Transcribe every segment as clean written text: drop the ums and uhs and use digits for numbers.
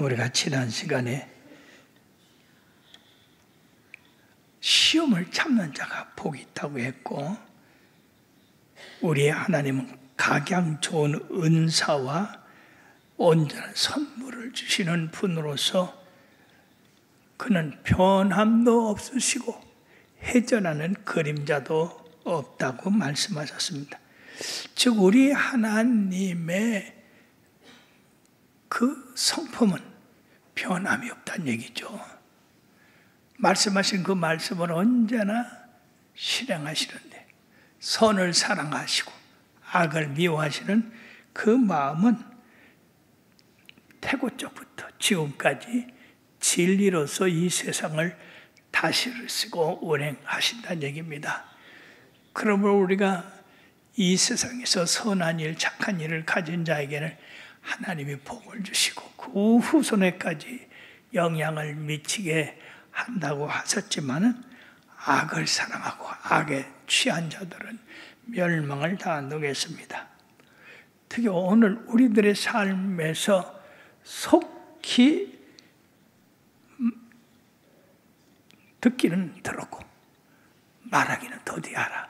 우리가 지난 시간에 시험을 참는 자가 복이 있다고 했고, 우리의 하나님은 각양 좋은 은사와 온전한 선물을 주시는 분으로서 그는 변함도 없으시고 회전하는 그림자도 없다고 말씀하셨습니다. 즉 우리 하나님의 그 성품은 변함이 없다는 얘기죠. 말씀하신 그 말씀을 언제나 실행하시는데, 선을 사랑하시고 악을 미워하시는 그 마음은 태고적부터 지금까지 진리로서 이 세상을 다스리시고 운행하신다는 얘기입니다. 그러므로 우리가 이 세상에서 선한 일, 착한 일을 가진 자에게는 하나님이 복을 주시고 그 후손에까지 영향을 미치게 한다고 하셨지만은, 악을 사랑하고 악에 취한 자들은 멸망을 당하겠습니다. 특히 오늘 우리들의 삶에서 속히 듣기는 들었고 말하기는 더디하라.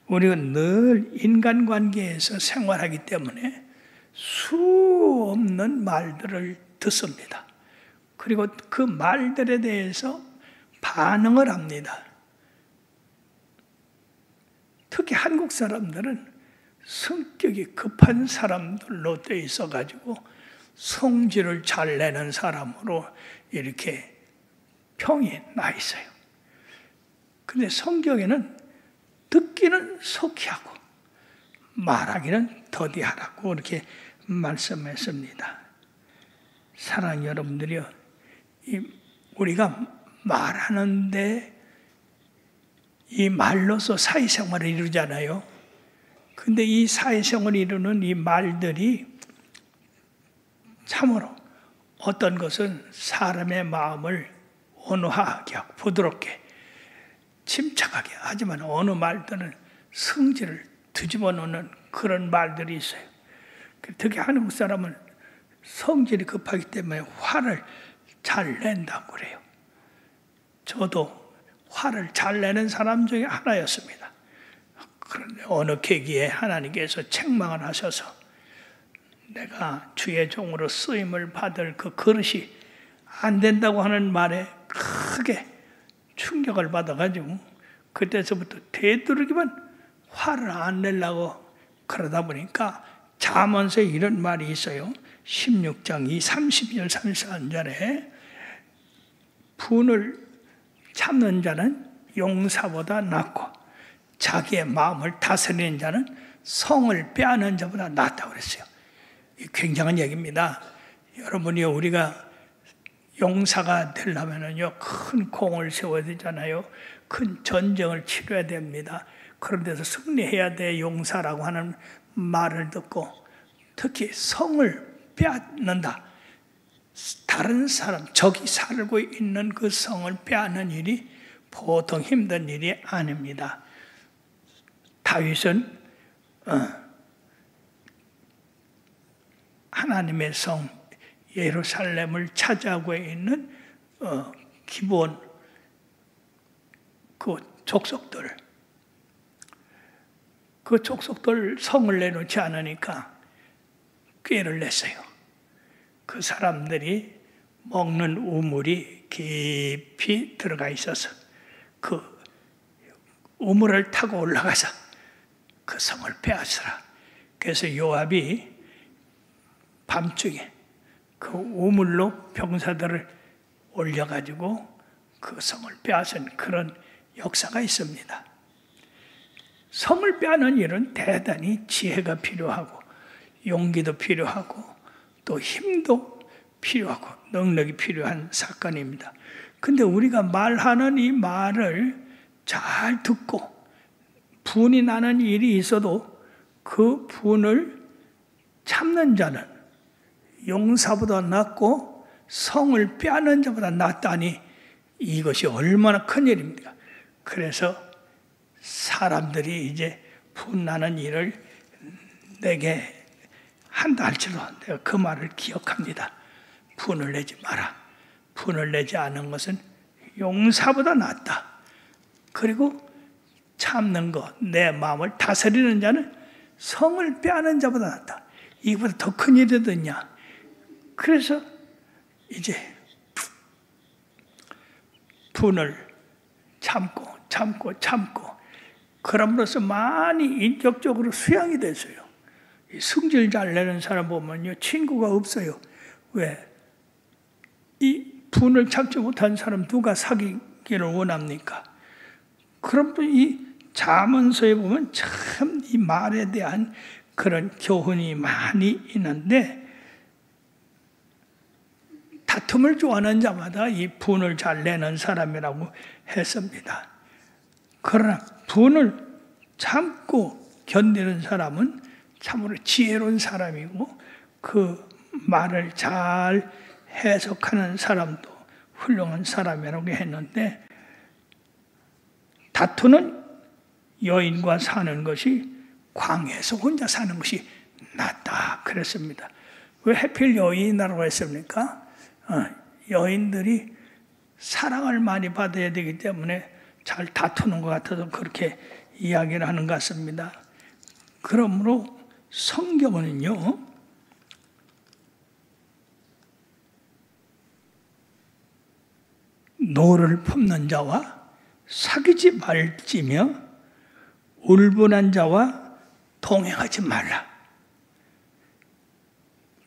우리가 늘 인간관계에서 생활하기 때문에 수 없는 말들을 듣습니다. 그리고 그 말들에 대해서 반응을 합니다. 특히 한국 사람들은 성격이 급한 사람들로 되어 있어가지고 성질을 잘 내는 사람으로 이렇게 평이 나 있어요. 근데 성경에는 듣기는 속히 하고 말하기는 더디하라고 이렇게 말씀했습니다. 사랑하는 여러분들이요, 우리가 말하는데 이 말로서 사회생활을 이루잖아요. 근데 이 사회생활을 이루는 이 말들이 참으로 어떤 것은 사람의 마음을 온화하게 하고 부드럽게 침착하게 하지만, 어느 말들은 성질을 뒤집어 놓는 그런 말들이 있어요. 특히 한국 사람은 성질이 급하기 때문에 화를 잘 낸다고 그래요. 저도 화를 잘 내는 사람 중에 하나였습니다. 그런데 어느 계기에 하나님께서 책망을 하셔서 내가 주의 종으로 쓰임을 받을 그 그릇이 안 된다고 하는 말에 크게 충격을 받아가지고, 그때서부터 되도록이면 화를 안 내려고 그러다 보니까 잠언서에 이런 말이 있어요. 16장 30절 33절에 분을 참는 자는 용사보다 낫고 자기의 마음을 다스리는 자는 성을 빼앗는 자보다 낫다고 그랬어요. 굉장한 얘기입니다. 여러분이 우리가 용사가 되려면요, 큰 공을 세워야 되잖아요. 큰 전쟁을 치러야 됩니다. 그런 데서 승리해야 돼, 용사라고 하는 말을 듣고, 특히 성을 빼앗는다. 다른 사람, 적이 살고 있는 그 성을 빼앗는 일이 보통 힘든 일이 아닙니다. 다윗은 하나님의 성 예루살렘을 차지하고 있는 기본 그 족속들, 그 족속들 성을 내놓지 않으니까 꾀를 냈어요. 그 사람들이 먹는 우물이 깊이 들어가 있어서 그 우물을 타고 올라가서 그 성을 빼앗으라. 그래서 요압이 밤중에 그 우물로 병사들을 올려가지고 그 성을 빼앗은 그런 역사가 있습니다. 성을 빼앗는 일은 대단히 지혜가 필요하고 용기도 필요하고 또 힘도 필요하고 능력이 필요한 사건입니다. 근데 우리가 말하는 이 말을 잘 듣고 분이 나는 일이 있어도 그 분을 참는 자는 용사보다 낫고 성을 빼앗는 자보다 낫다니, 이것이 얼마나 큰 일입니까? 그래서 사람들이 이제 분나는 일을 내게 한다 할지라도 내가 그 말을 기억합니다. 분을 내지 마라. 분을 내지 않은 것은 용사보다 낫다. 그리고 참는 것, 내 마음을 다스리는 자는 성을 빼앗는 자보다 낫다. 이보다 더 큰 일이 어딨냐. 그래서 이제 분을 참고 그럼으로써 많이 인격적으로 수양이 됐어요. 승질 잘 내는 사람 보면요, 친구가 없어요. 왜? 이 분을 참지 못한 사람 누가 사귀기를 원합니까? 그럼 또 이 잠언서에 보면 참 이 말에 대한 그런 교훈이 많이 있는데, 다툼을 좋아하는 자마다 이 분을 잘 내는 사람이라고 했습니다. 그러나 분을 참고 견디는 사람은 참으로 지혜로운 사람이고, 그 말을 잘 해석하는 사람도 훌륭한 사람이라고 했는데, 다투는 여인과 사는 것이 광야에서 혼자 사는 것이 낫다 그랬습니다. 왜 하필 여인이라고 했습니까? 여인들이 사랑을 많이 받아야 되기 때문에 잘 다투는 것 같아서 그렇게 이야기를 하는 것 같습니다. 그러므로 성경은요, 노를 품는 자와 사귀지 말지며 울분한 자와 동행하지 말라.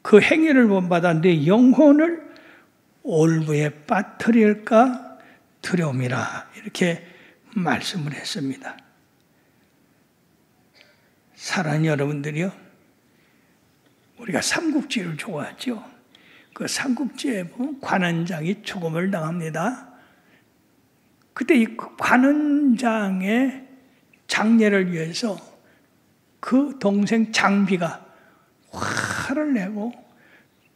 그 행위를 본받아 내 영혼을 올무에 빠뜨릴까 두려움이라. 이렇게 말씀을 했습니다. 사랑하는 여러분들이요, 우리가 삼국지를 좋아하죠. 그 삼국지에 보면 관원장이 죽음을 당합니다. 그때 이 관원장의 장례를 위해서 그 동생 장비가 화를 내고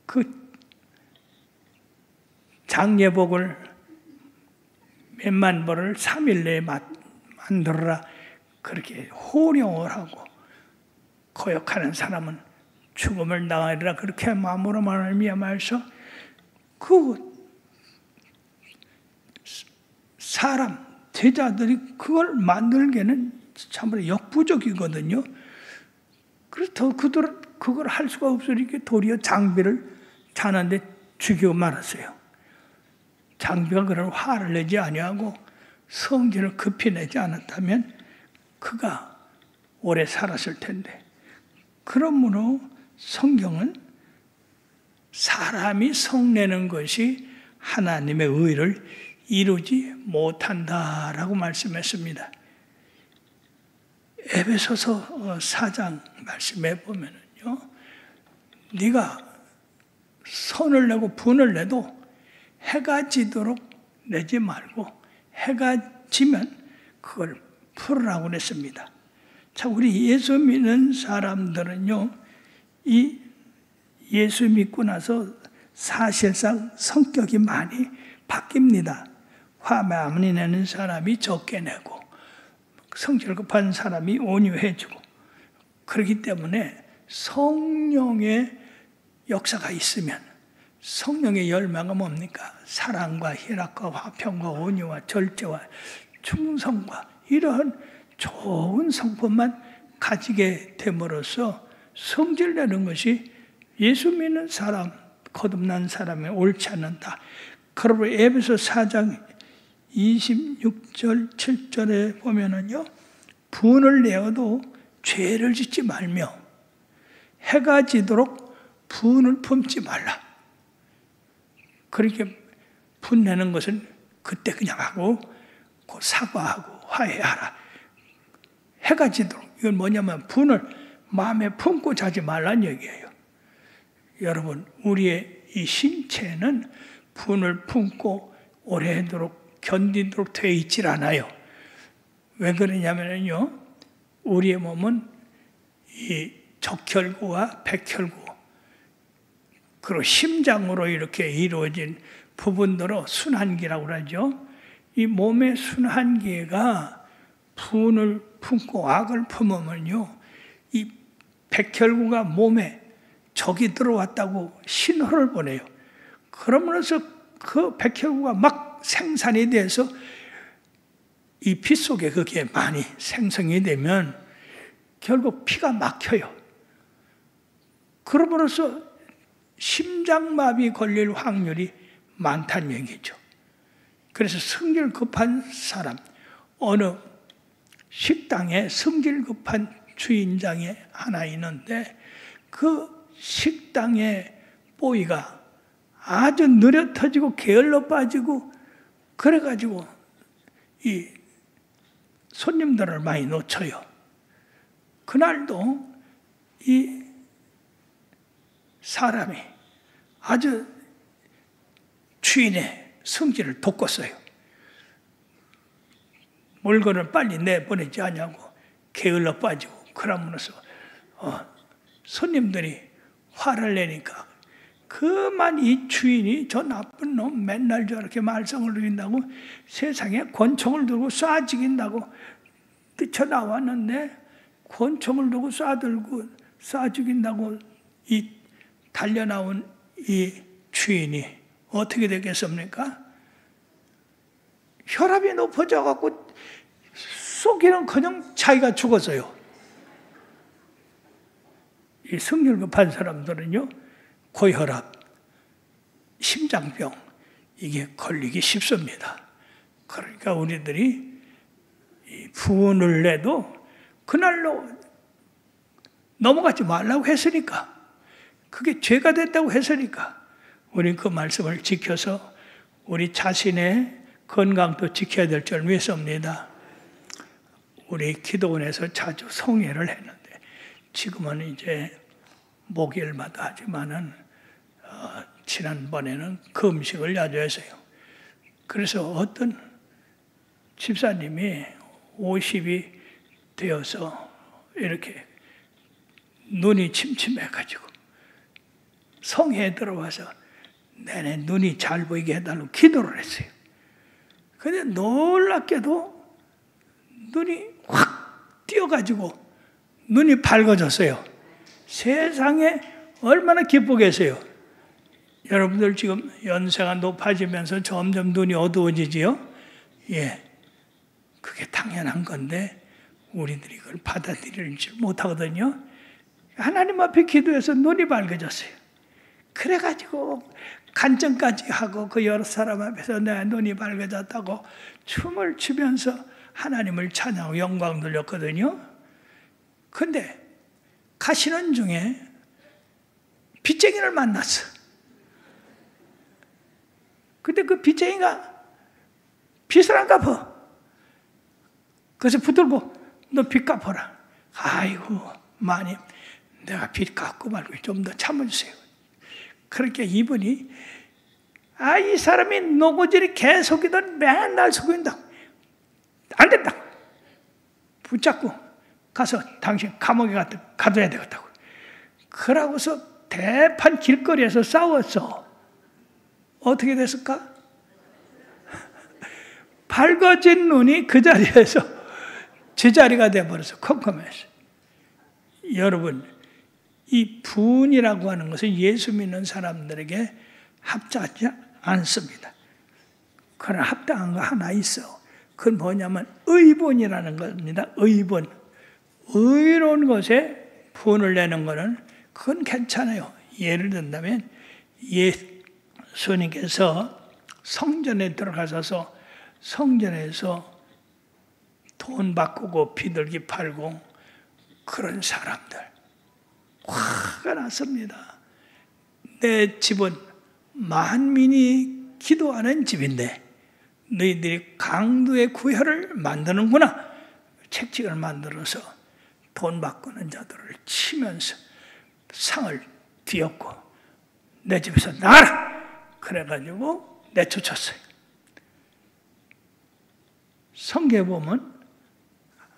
그 장례복을 몇만 벌을 3일 내에 만들어라, 그렇게 호령을 하고, 거역하는 사람은 죽음을 당하리라, 그렇게 마음으로 말미암아서 그 사람 제자들이 그걸 만들기에는 참으로 역부족이거든요. 그래서 그걸 할 수가 없으니까 도리어 장비를 자는데 죽이고 말았어요. 장비가 그런 화를 내지 아니하고 성질을 급히 내지 않았다면 그가 오래 살았을 텐데, 그러므로 성경은 사람이 성내는 것이 하나님의 의를 이루지 못한다라고 말씀했습니다. 에베소서 4장 말씀해 보면은요, 네가 선을 내고 분을 내도 해가 지도록 내지 말고 해가 지면 그걸 풀으라고 그랬습니다. 자, 우리 예수 믿는 사람들은요, 이 예수 믿고 나서 사실상 성격이 많이 바뀝니다. 화 많이 내는 사람이 적게 내고, 성질 급한 사람이 온유해지고, 그렇기 때문에 성령의 역사가 있으면, 성령의 열매가 뭡니까? 사랑과 희락과 화평과 온유와 절제와 충성과 이러한 좋은 성품만 가지게 됨으로써 성질내는 것이 예수 믿는 사람, 거듭난 사람의 옳지 않는다. 그러므로 에베소 4장 26절 7절에 보면은요, 분을 내어도 죄를 짓지 말며 해가 지도록 분을 품지 말라. 그렇게 분내는 것은 그때 그냥 하고 사과하고 화해하라. 해가 지도록, 이건 뭐냐면 분을 마음에 품고 자지 말란 얘기예요. 여러분, 우리의 이 신체는 분을 품고 오래도록 견디도록 되어 있질 않아요. 왜 그러냐면요, 우리의 몸은 이 적혈구와 백혈구, 그리고 심장으로 이렇게 이루어진 부분으로 순환기라고 그러죠. 이 몸의 순환기가 분을 품고 악을 품으면요, 이 백혈구가 몸에 적이 들어왔다고 신호를 보내요. 그러면서 그 백혈구가 막 생산이 돼서 이 피 속에 그게 많이 생성이 되면 결국 피가 막혀요. 그러므로써 심장마비 걸릴 확률이 많다는 얘기죠. 그래서 성질 급한 사람, 어느 식당에 성질 급한 주인장이 하나 있는데 그 식당의 뽀이가 아주 느려 터지고 게을러 빠지고 그래가지고 이 손님들을 많이 놓쳐요. 그날도 이 사람이 아주 주인의 성질을 돋궜어요. 물건을 빨리 내보내지 않냐고 게을러 빠지고 그러면서 손님들이 화를 내니까 그만 이 주인이 저 나쁜 놈 맨날 저렇게 말썽을 부린다고 세상에 권총을 들고 쏴 죽인다고 뛰쳐나왔는데 권총을 들고 쏴 죽인다고 이 달려나온 이 주인이 어떻게 되겠습니까? 혈압이 높아져 갖고 쏘기는 그냥 자기가 죽었어요. 이 성질 급한 사람들은요, 고혈압, 심장병 이게 걸리기 쉽습니다. 그러니까 우리들이 이 부은을 내도 그날로 넘어가지 말라고 했으니까, 그게 죄가 됐다고 했으니까 우리 그 말씀을 지켜서 우리 자신의 건강도 지켜야 될 줄 믿습니다. 우리 기도원에서 자주 성회를 했는데 지금은 이제 목요일마다 하지만은 지난번에는 금식을 자주 했어요. 그래서 어떤 집사님이 50이 되어서 이렇게 눈이 침침해가지고 성회에 들어와서 내내 눈이 잘 보이게 해달라고 기도를 했어요. 근데 놀랍게도 눈이 확 띄어가지고 눈이 밝아졌어요. 세상에 얼마나 기쁘겠어요. 여러분들 지금 연세가 높아지면서 점점 눈이 어두워지지요? 예. 그게 당연한 건데 우리들이 그걸 받아들이지 못하거든요. 하나님 앞에 기도해서 눈이 밝아졌어요. 그래가지고 간증까지 하고 그 여러 사람 앞에서 내 눈이 밝아졌다고 춤을 추면서 하나님을 찬양하고 영광 돌렸거든요. 근데 가시는 중에 빚쟁이를 만났어. 근데 그 빚쟁이가 빚을 안 갚아. 그래서 붙들고 너 빚 갚아라. 아이고 마님 내가 빚 갚고 말고 좀 더 참아주세요. 그렇게 이분이 이 사람이 노고질이 계속이던 맨날 속인다. 안 된다. 붙잡고 가서 당신 감옥에 가둬야 되겠다고. 그러고서 대판 길거리에서 싸웠어. 어떻게 됐을까? 밝아진 눈이 그 자리에서 제자리가 되어버려서 컴컴했어요. 여러분, 이 부은이라고 하는 것은 예수 믿는 사람들에게 합당하지 않습니다. 그러나 합당한 거 하나 있어. 그건 뭐냐면 의본이라는 겁니다. 의본. 의로운 것에 부은을 내는 거는 그건 괜찮아요. 예를 든다면 예수님께서 성전에 들어가셔서 성전에서 돈 바꾸고 비둘기 팔고 그런 사람들 화가 났습니다. 내 집은 만민이 기도하는 집인데 너희들이 강도의 구혈을 만드는구나. 책찍을 만들어서 돈 바꾸는 자들을 치면서 상을 뒤엎고 내 집에서 나가라. 그래가지고 내쫓았어요. 성경에 보면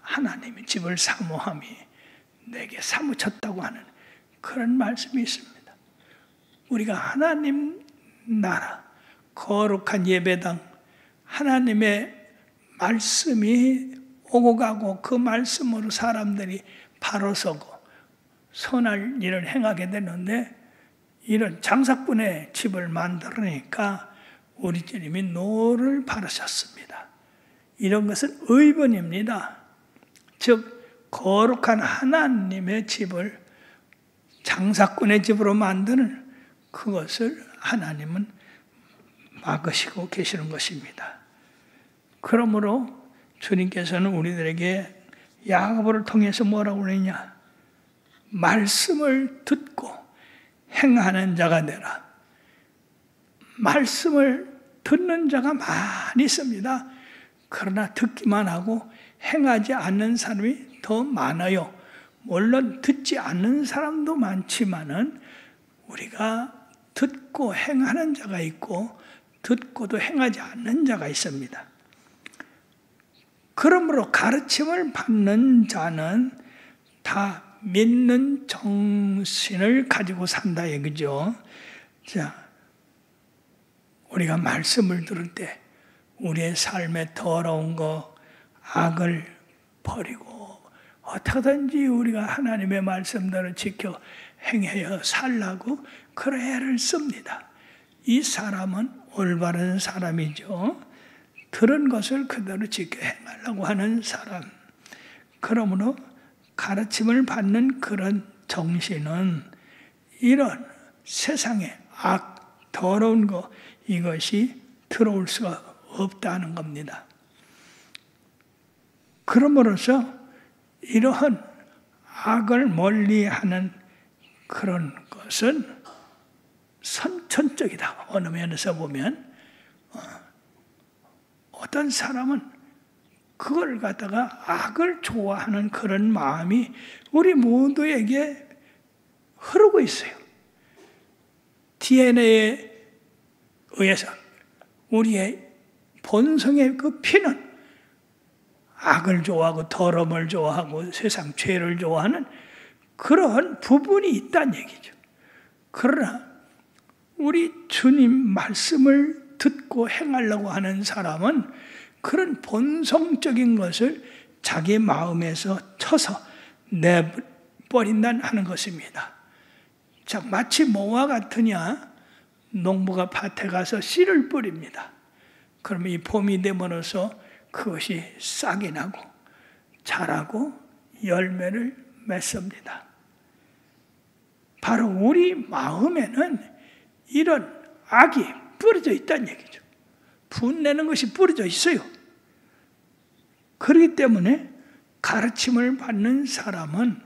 하나님의 집을 사모함이 내게 사무쳤다고 하는 그런 말씀이 있습니다. 우리가 하나님 나라, 거룩한 예배당, 하나님의 말씀이 오고 가고 그 말씀으로 사람들이 바로 서고 선할 일을 행하게 되는데 이런 장사꾼의 집을 만들으니까 우리 주님이 노를 바르셨습니다. 이런 것은 의번입니다. 즉 거룩한 하나님의 집을 장사꾼의 집으로 만드는 그것을 하나님은 막으시고 계시는 것입니다. 그러므로 주님께서는 우리들에게 야고보를 통해서 뭐라고 그러냐? 말씀을 듣고 행하는 자가 되라. 말씀을 듣는 자가 많이 있습니다. 그러나 듣기만 하고 행하지 않는 사람이 더 많아요. 물론 듣지 않는 사람도 많지만은 우리가 듣고 행하는 자가 있고 듣고도 행하지 않는 자가 있습니다. 그러므로 가르침을 받는 자는 다 믿는 정신을 가지고 산다 얘기죠. 자, 우리가 말씀을 들을 때 우리의 삶에 더러운 거, 악을 버리고 어떻게든지 우리가 하나님의 말씀대로 지켜 행하여 살라고 그런 애를 씁니다. 이 사람은 올바른 사람이죠. 들은 것을 그대로 지켜 행하려고 하는 사람. 그러므로 가르침을 받는 그런 정신은 이런 세상에 악, 더러운 거 이것이 들어올 수가 없다는 겁니다. 그러므로서 이러한 악을 멀리하는 그런 것은 선천적이다. 어느 면에서 보면 어떤 사람은 그걸 갖다가 악을 좋아하는 그런 마음이 우리 모두에게 흐르고 있어요. DNA에 의해서 우리의 본성의 그 피는 악을 좋아하고 더러움을 좋아하고 세상 죄를 좋아하는 그러한 부분이 있다는 얘기죠. 그러나 우리 주님 말씀을 듣고 행하려고 하는 사람은 그런 본성적인 것을 자기 마음에서 쳐서 내버린다는 하는 것입니다. 자, 마치 뭐와 같으냐? 농부가 밭에 가서 씨를 뿌립니다. 그러면 이 봄이 되면서 그것이 싹이 나고 자라고 열매를 맺습니다. 바로 우리 마음에는 이런 악이 뿌려져 있다는 얘기죠. 분내는 것이 뿌려져 있어요. 그렇기 때문에 가르침을 받는 사람은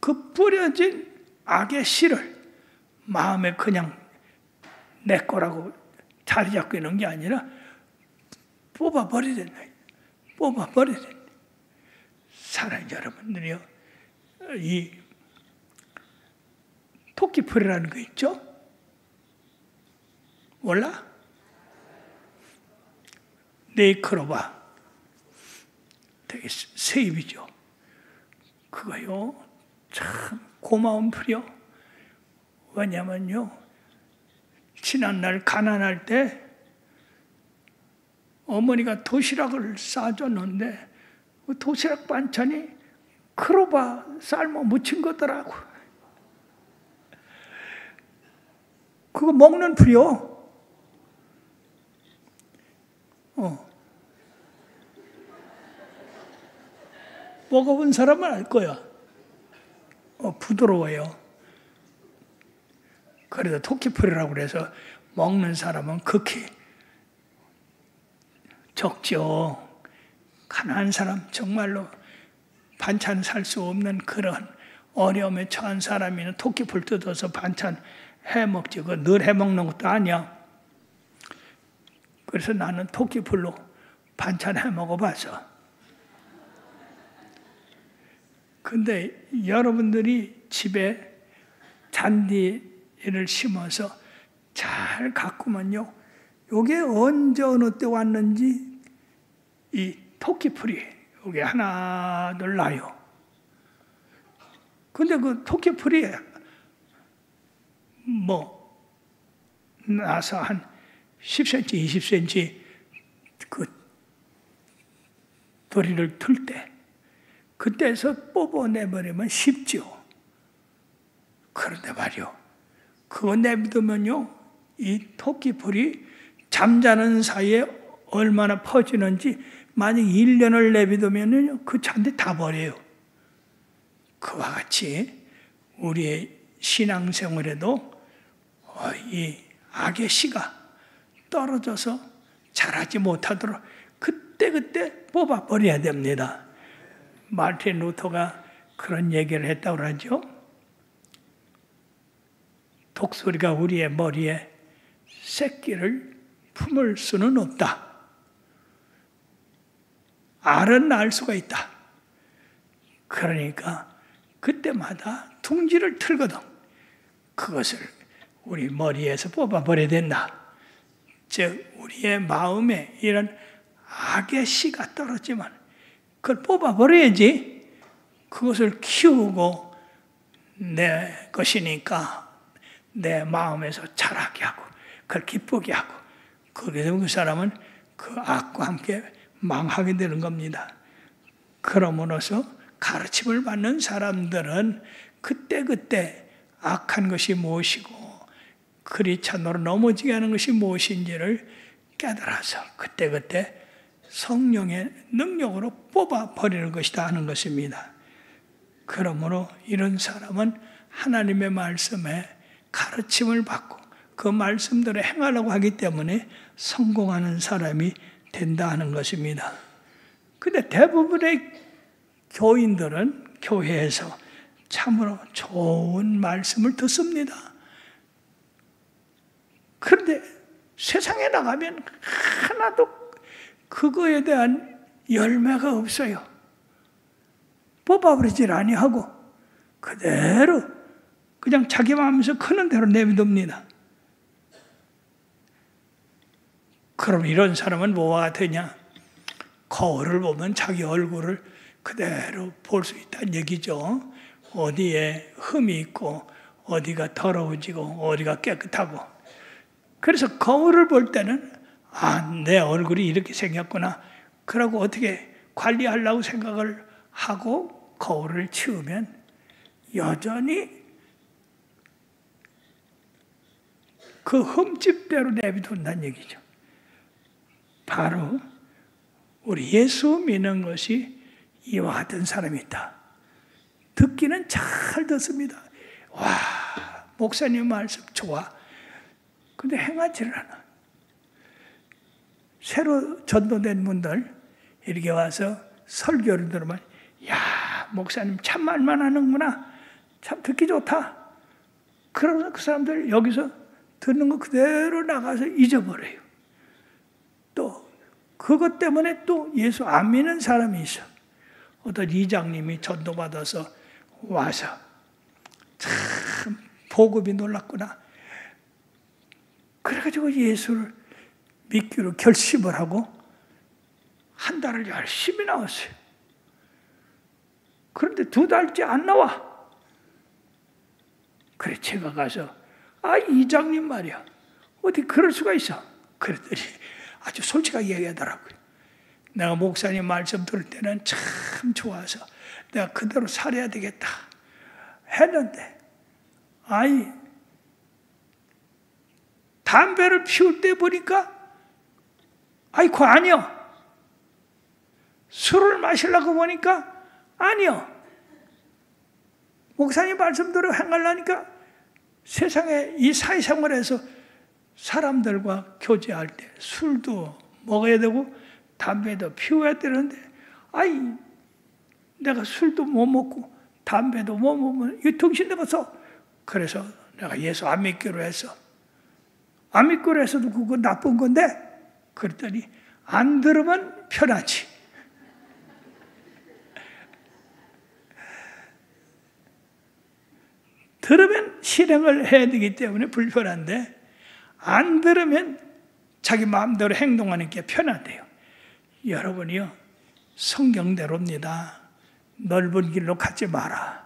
그 뿌려진 악의 씨를 마음에 그냥 내 거라고 자리 잡고 있는 게 아니라 뽑아버려야 된다. 뽑아버려야 된다. 사랑하는 여러분들이요. 이 토끼풀이라는 거 있죠? 몰라? 네이크로바. 되게 세입이죠. 그거요. 참 고마운 풀이요. 왜냐면요. 지난날 가난할 때 어머니가 도시락을 싸줬는데 그 도시락 반찬이 크로바 삶아 무친 거더라고. 그거 먹는 풀이요. 먹어본 사람은 알 거야. 부드러워요. 그래도 토끼풀이라고 그래서 먹는 사람은 극히 적죠. 가난한 사람, 정말로 반찬 살 수 없는 그런 어려움에 처한 사람이는 토끼풀 뜯어서 반찬 해먹지. 그거 늘 해먹는 것도 아니야. 그래서 나는 토끼풀로 반찬 해먹어봤어. 근데 여러분들이 집에 잔디를 심어서 잘 가꾸면요. 요게 언제 어느 때 왔는지 이 토끼풀이 요게 하나 둘 나요. 근데 그 토끼풀이 뭐 나서 한 10cm, 20cm 그 도리를 틀 때 그때서 뽑아내버리면 쉽죠. 그런데 말이요. 그거 내비두면요, 이 토끼풀이 잠자는 사이에 얼마나 퍼지는지, 만약 1년을 내비두면요, 그 잔디 다 버려요. 그와 같이 우리의 신앙생활에도 이 악의 씨가 떨어져서 자라지 못하도록 그때그때 뽑아버려야 됩니다. 마르틴 루터가 그런 얘기를 했다고 하죠. 독소리가 우리의 머리에 새끼를 품을 수는 없다. 알은 날 수가 있다. 그러니까 그때마다 둥지를 틀거든. 그것을 우리 머리에서 뽑아버려야 된다. 즉 우리의 마음에 이런 악의 씨가 떨어지면 그걸 뽑아버려야지. 그것을 키우고 내 것이니까 내 마음에서 자라게 하고 그걸 기쁘게 하고, 그렇게 되면 그 사람은 그 악과 함께 망하게 되는 겁니다. 그러므로서 가르침을 받는 사람들은 그때그때 악한 것이 무엇이고 크리스찬으로 넘어지게 하는 것이 무엇인지를 깨달아서 그때그때 성령의 능력으로 뽑아버리는 것이다 하는 것입니다. 그러므로 이런 사람은 하나님의 말씀에 가르침을 받고 그 말씀대로 행하려고 하기 때문에 성공하는 사람이 된다 하는 것입니다. 근데 대부분의 교인들은 교회에서 참으로 좋은 말씀을 듣습니다. 그런데 세상에 나가면 하나도 그거에 대한 열매가 없어요. 뽑아버리질 아니하고 그대로 그냥 자기 마음에서 크는 대로 내비둡니다. 그럼 이런 사람은 뭐와 같으냐? 거울을 보면 자기 얼굴을 그대로 볼 수 있다는 얘기죠. 어디에 흠이 있고 어디가 더러워지고 어디가 깨끗하고. 그래서 거울을 볼 때는 내 얼굴이 이렇게 생겼구나. 그러고 어떻게 관리하려고 생각을 하고 거울을 치우면 여전히 그 흠집대로 내비둔다는 얘기죠. 바로 우리 예수 믿는 것이 이와 같은 사람이 있다. 듣기는 잘 듣습니다. 와, 목사님 말씀 좋아. 근데 행하지를 않아. 새로 전도된 분들 이렇게 와서 설교를 들으면 야, 목사님 참 말만 하는구나. 참 듣기 좋다. 그러면서 그 사람들 여기서 듣는 거 그대로 나가서 잊어버려요. 또 그것 때문에 또 예수 안 믿는 사람이 있어. 어떤 이장님이 전도받아서 와서 참 복음이 놀랐구나. 그래가지고 예수를 믿기로 결심을 하고 한 달을 열심히 나왔어요. 그런데 2달째 안 나와. 그래 제가 가서 이장님 말이야. 어디 그럴 수가 있어. 그랬더니 아주 솔직하게 얘기하더라고요. 내가 목사님 말씀 들을 때는 참 좋아서 내가 그대로 살아야 되겠다 했는데 담배를 피울 때 보니까 그거 아니요. 술을 마시려고 보니까 아니요. 목사님 말씀대로 행하려니까 세상에 이 사회생활에서 사람들과 교제할 때 술도 먹어야 되고 담배도 피워야 되는데 내가 술도 못 먹고 담배도 못 먹으면 이 정신나가서 그래서 내가 예수 안 믿기로 했어. 안 믿기로 해서도 그거 나쁜 건데 그랬더니 안 들으면 편하지. 들으면 실행을 해야 되기 때문에 불편한데 안 들으면 자기 마음대로 행동하는 게 편하대요. 여러분이요, 성경대로입니다. 넓은 길로 가지 마라.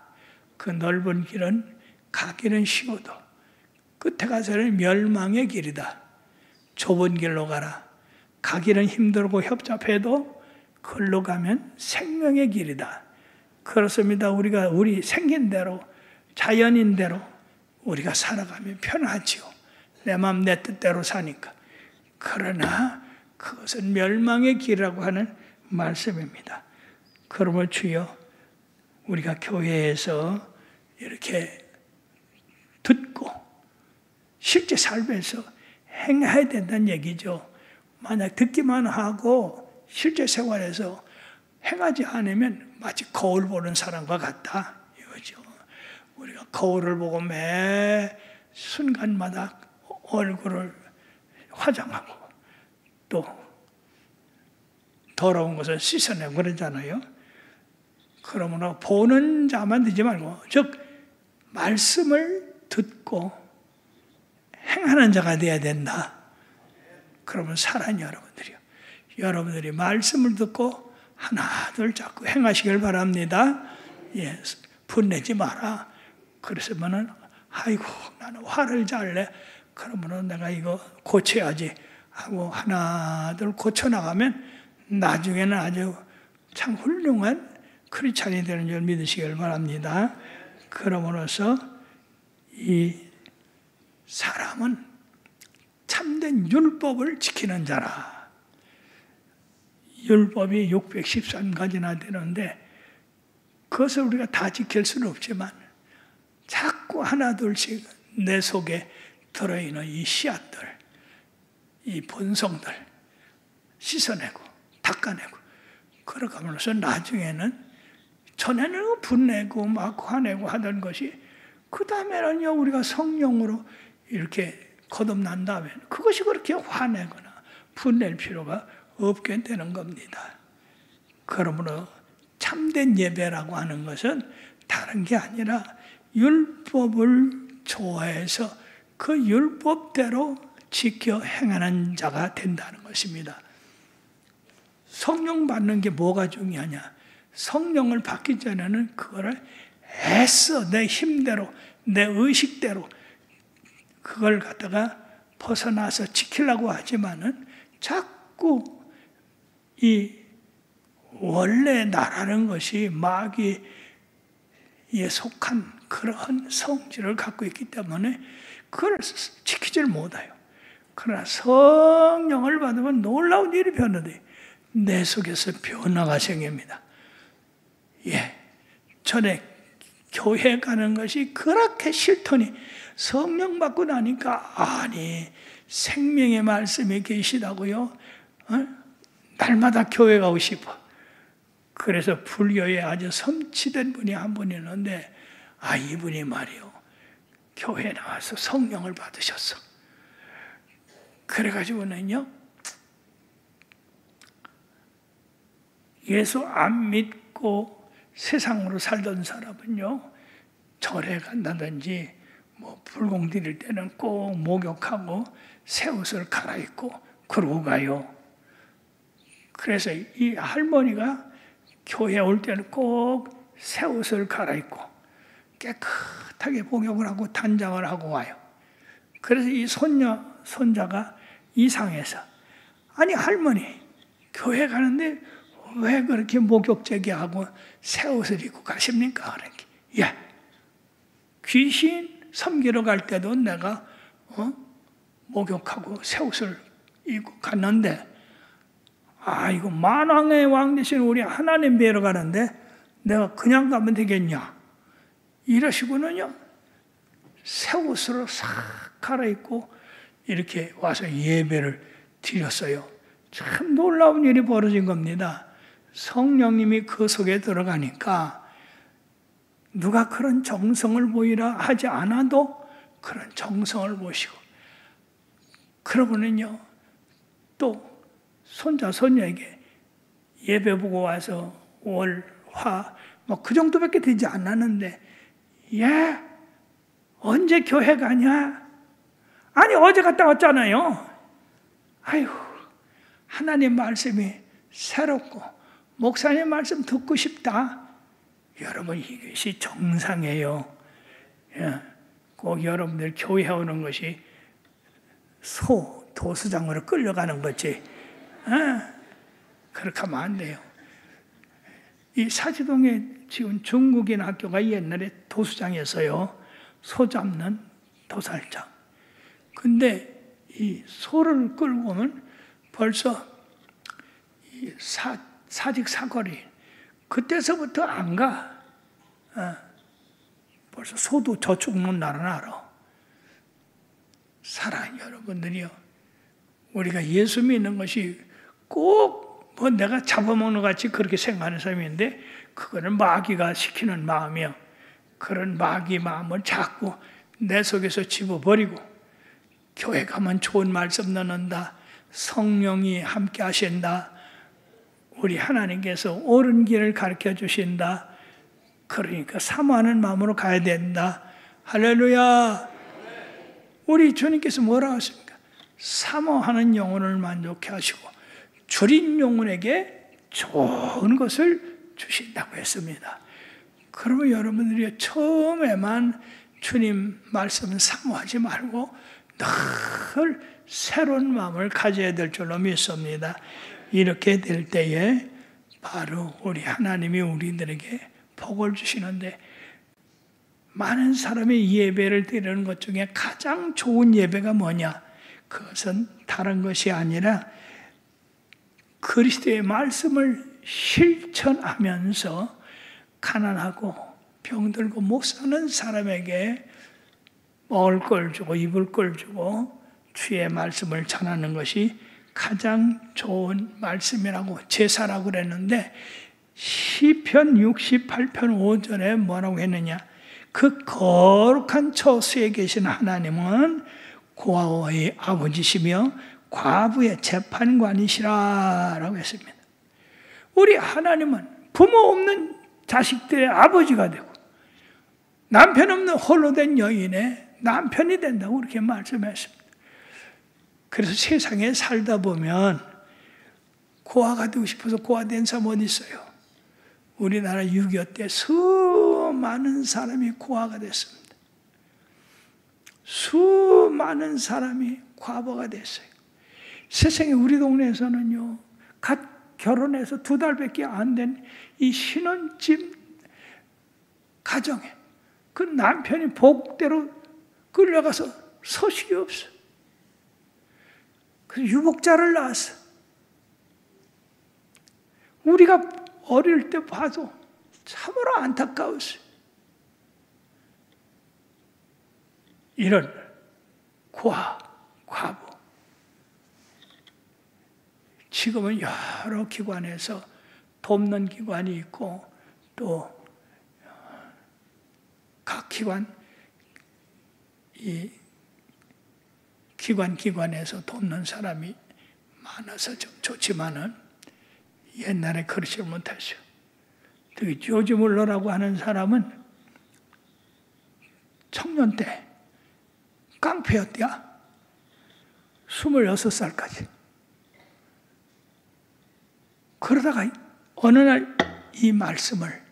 그 넓은 길은 가기는 쉬워도 끝에 가서는 멸망의 길이다. 좁은 길로 가라. 가기는 힘들고 협잡해도 그걸로 가면 생명의 길이다. 그렇습니다. 우리가 우리 생긴 대로 자연인대로 우리가 살아가면 편하지요. 내 마음 내 뜻대로 사니까. 그러나 그것은 멸망의 길이라고 하는 말씀입니다. 그러므로 주여, 우리가 교회에서 이렇게 듣고 실제 삶에서 행해야 된다는 얘기죠. 만약 듣기만 하고 실제 생활에서 행하지 않으면 마치 거울 보는 사람과 같다 이거죠. 우리가 거울을 보고 매 순간마다 얼굴을 화장하고 또 더러운 것을 씻어내고 그러잖아요. 그러므로 보는 자만 되지 말고, 즉 말씀을 듣고 행하는 자가 되어야 된다. 그러면 사랑하는 여러분들이요, 여러분들이 말씀을 듣고 하나 둘 자꾸 행하시길 바랍니다. 예, 분내지 마라. 그래서면은 아이고 나는 화를 잘 내. 그러면은 내가 이거 고쳐야지 하고 하나 둘 고쳐 나가면 나중에는 아주 참 훌륭한 크리스찬이 되는 줄 믿으시길 바랍니다. 그러므로서 이 사람은 참된 율법을 지키는 자라. 율법이 613가지나 되는데 그것을 우리가 다 지킬 수는 없지만 자꾸 하나 둘씩 내 속에 들어있는 이 씨앗들, 이 본성들 씻어내고 닦아내고 그러가면서 나중에는 전에는 분내고 막 화내고 하던 것이 그 다음에는요 우리가 성령으로 이렇게 거듭난 다음에 그것이 그렇게 화내거나 분낼 필요가 없게 되는 겁니다. 그러므로 참된 예배라고 하는 것은 다른 게 아니라 율법을 좋아해서 그 율법대로 지켜 행하는 자가 된다는 것입니다. 성령 받는 게 뭐가 중요하냐? 성령을 받기 전에는 그거를 애써 내 힘대로 내 의식대로 그걸 갖다가 벗어나서 지키려고 하지만은 자꾸 이 원래 나라는 것이 마귀에 속한 그러한 성질을 갖고 있기 때문에 그걸 지키질 못해요. 그러나 성령을 받으면 놀라운 일이 변화돼요. 내 속에서 변화가 생깁니다. 예, 전에 교회 가는 것이 그렇게 싫더니 성령 받고 나니까 아니 생명의 말씀이 계시다고요. 날마다 교회 가고 싶어. 그래서 불교에 아주 섬치된 분이 한 분 있는데 이분이 말이요 교회에 나와서 성령을 받으셨어. 그래가지고는요 예수 안 믿고 세상으로 살던 사람은요 절에 간다든지 뭐 불공 드릴 때는 꼭 목욕하고 새 옷을 갈아입고 그러고 가요. 그래서 이 할머니가 교회 올 때는 꼭 새 옷을 갈아입고 깨끗하게 목욕을 하고 단장을 하고 와요. 그래서 이 손자가 이상해서 아니 할머니 교회 가는데 왜 그렇게 목욕제기하고 새 옷을 입고 가십니까? 그러니까 예, 귀신 섬기러 갈 때도 내가 목욕하고 새 옷을 입고 갔는데 이거 만왕의 왕 되신 우리 하나님 뵈러 가는데 내가 그냥 가면 되겠냐? 이러시고는요 새 옷으로 싹 갈아입고 이렇게 와서 예배를 드렸어요. 참 놀라운 일이 벌어진 겁니다. 성령님이 그 속에 들어가니까 누가 그런 정성을 보이라 하지 않아도 그런 정성을 보시고 그러고는요 또 손자 손녀에게 예배 보고 와서 월, 화 뭐 그 정도밖에 되지 않았는데 예 언제 교회 가냐? 아니 어제 갔다 왔잖아요. 아이고 하나님 말씀이 새롭고 목사님 말씀 듣고 싶다. 여러분 이것이 정상이에요. 예, 꼭 여러분들 교회 오는 것이 도수장으로 끌려가는 거지. 그렇게 하면 안 돼요. 이 사지동에 지금 중국인 학교가 옛날에 도수장이었어요. 소 잡는 도살장. 근데 이 소를 끌고 오면 벌써 이 사직사거리. 그때서부터 안 가. 벌써 소도 저쪽 문 나는 알아. 사랑하는 여러분들이요. 우리가 예수 믿는 것이 꼭 뭐 내가 잡아먹는 것 같이 그렇게 생각하는 사람이 있는데 그거는 마귀가 시키는 마음이요. 그런 마귀 마음을 자꾸 내 속에서 집어버리고 교회 가면 좋은 말씀 넣는다. 성령이 함께 하신다. 우리 하나님께서 옳은 길을 가르쳐 주신다. 그러니까 사모하는 마음으로 가야 된다. 할렐루야. 우리 주님께서 뭐라고 하십니까? 사모하는 영혼을 만족해 하시고 줄인 영혼에게 좋은 것을 주신다고 했습니다. 그러면 여러분들이 처음에만 주님 말씀을 사모하지 말고 늘 새로운 마음을 가져야 될 줄로 믿습니다. 이렇게 될 때에 바로 우리 하나님이 우리들에게 복을 주시는데 많은 사람이 예배를 드리는 것 중에 가장 좋은 예배가 뭐냐? 그것은 다른 것이 아니라 그리스도의 말씀을 실천하면서 가난하고 병들고 못 사는 사람에게 먹을 걸 주고 입을 걸 주고 주의 말씀을 전하는 것이 가장 좋은 말씀이라고 제사라고 그랬는데 시편 68편 5절에 뭐라고 했느냐? 그 거룩한 처소에 계신 하나님은 고아의 아버지시며 과부의 재판관이시라 라고 했습니다. 우리 하나님은 부모 없는 자식들의 아버지가 되고 남편 없는 홀로 된 여인의 남편이 된다고 그렇게 말씀했습니다. 그래서 세상에 살다 보면 고아가 되고 싶어서 고아 된 사람 어디 있어요? 우리나라 6.25 때 수많은 사람이 고아가 됐습니다. 수많은 사람이 과부가 됐어요. 세상에 우리 동네에서는요, 갓 결혼해서 2달밖에 안 된 이 신혼집 가정에 그 남편이 복대로 끌려가서 소식이 없어. 그래서 유복자를 낳았어. 우리가 어릴 때 봐도 참으로 안타까웠어요. 이런 고아, 과부. 지금은 여러 기관에서 돕는 기관이 있고 또 각 기관, 이 기관에서 돕는 사람이 많아서 좀 좋지만은 옛날에 그러지 못했어요. 특히 조지 물러라고 하는 사람은 청년 때 깡패였대야. 26살까지. 그러다가 어느 날 이 말씀을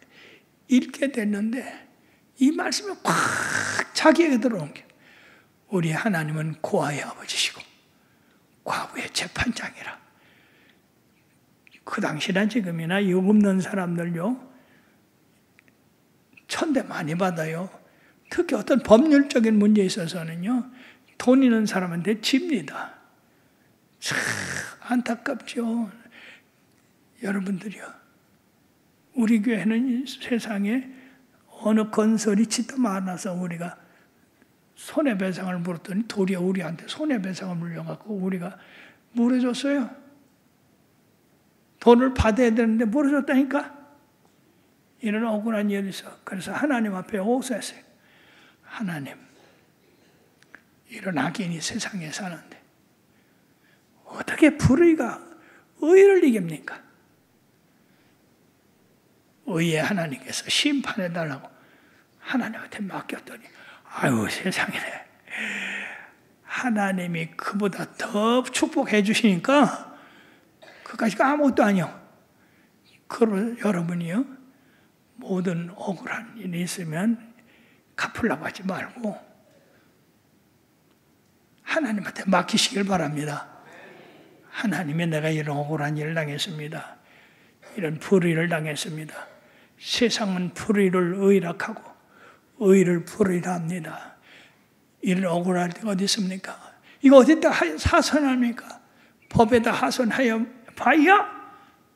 읽게 됐는데 이 말씀이 꽉 자기에게 들어온 게 우리 하나님은 고아의 아버지시고 과부의 재판장이라. 그 당시나 지금이나 육 없는 사람들요 천대 많이 받아요. 특히 어떤 법률적인 문제에 있어서는요 돈 있는 사람한테 집니다. 참 안타깝죠. 여러분들이요, 우리 교회는 세상에 어느 건설이 짓도 많아서 우리가 손해배상을 물었더니 도리어 우리한테 손해배상을 물려갖고 우리가 물어줬어요. 돈을 받아야 되는데 물어줬다니까. 이런 억울한 일이 있어. 그래서 하나님 앞에 호소했어요. 하나님, 이런 악인이 세상에 사는데 어떻게 불의가 의를 이깁니까? 의의 하나님께서 심판해달라고 하나님한테 맡겼더니 아유 세상이네. 하나님이 그보다 더 축복해 주시니까 그까지가 아무것도 아니요. 그러면 여러분이요 모든 억울한 일이 있으면 갚으려고 하지 말고 하나님한테 맡기시길 바랍니다. 하나님이 내가 이런 억울한 일을 당했습니다. 이런 불의를 당했습니다. 세상은 불의를 의락하고 의를 불의라 합니다. 이런 억울할 때가 어디 있습니까? 이거 어디다 하소연합니까? 법에다 하소연하여 봐야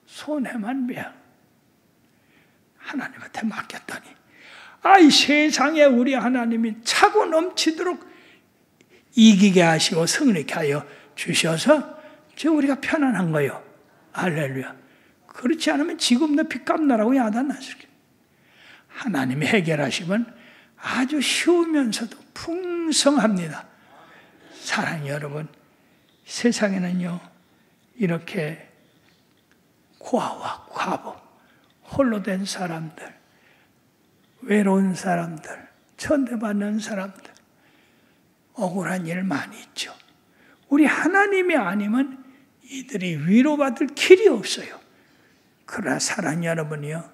손해만 비야. 하나님한테 맡겼더니 이 세상에 우리 하나님이 차고 넘치도록 이기게 하시고 승리케 하여 주셔서 지금 우리가 편안한 거예요. 할렐루야. 그렇지 않으면 지금도 빚값 나라고 야단났을 거예요. 하나님이 해결하시면 아주 쉬우면서도 풍성합니다. 사랑하는 여러분, 세상에는요 이렇게 고아와 과부, 홀로 된 사람들, 외로운 사람들, 천대받는 사람들, 억울한 일 많이 있죠. 우리 하나님이 아니면 이들이 위로받을 길이 없어요. 그러나 사랑하는 여러분이요,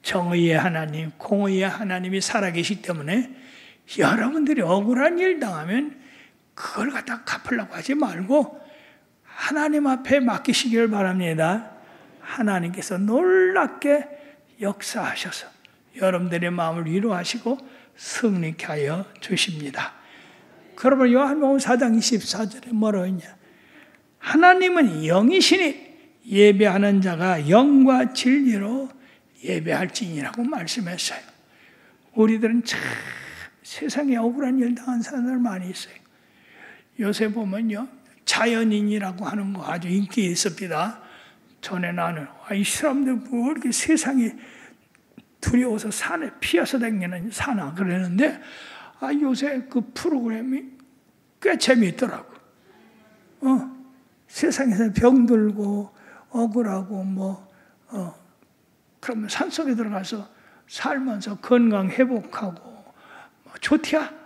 정의의 하나님, 공의의 하나님이 살아계시기 때문에 여러분들이 억울한 일 당하면 그걸 갖다 갚으려고 하지 말고 하나님 앞에 맡기시기를 바랍니다. 하나님께서 놀랍게 역사하셔서 여러분들의 마음을 위로하시고 승리케 하여 주십니다. 그러면 요한복음 4장 24절에 뭐라고 했냐? 하나님은 영이시니 예배하는 자가 영과 진리로 예배할지니라고 말씀했어요. 우리들은 참 세상에 억울한 일 당한 사람들 많이 있어요. 요새 보면요, 자연인이라고 하는 거 아주 인기 있습니다. 전에 나는 이 사람들 뭐 이렇게 세상에 두려워서 산에 피어서 다니는 사나 그러는데 요새 그 프로그램이 꽤 재미있더라고. 세상에서 병들고 억울하고 그러면 산속에 들어가서 살면서 건강 회복하고 좋디야.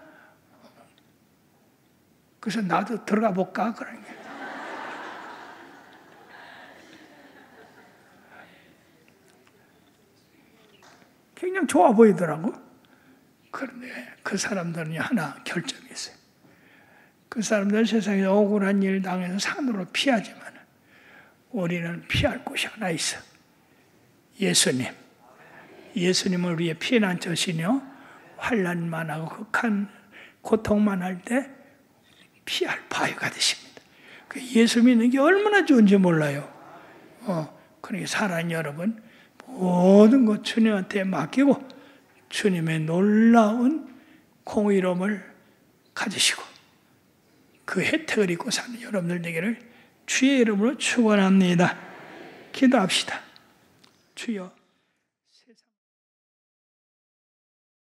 그래서 나도 들어가 볼까 그런 게. 굉장히 좋아 보이더라고. 그런데 그 사람들은 하나 결점이 있어요. 그 사람들은 세상에 억울한 일 당해서 산으로 피하지만 우리는 피할 곳이 하나 있어. 예수님. 예수님을 위해 피난 저시며 환난만 하고 극한 고통만 할 때 피할 바위가 되십니다. 예수 믿는 게 얼마나 좋은지 몰라요. 그러니까 사랑하는 여러분, 모든 것 주님한테 맡기고 주님의 놀라운 공의로움을 가지시고 그 혜택을 입고 사는 여러분들 되기를 주의 이름으로 축원합니다. 기도합시다. 주여.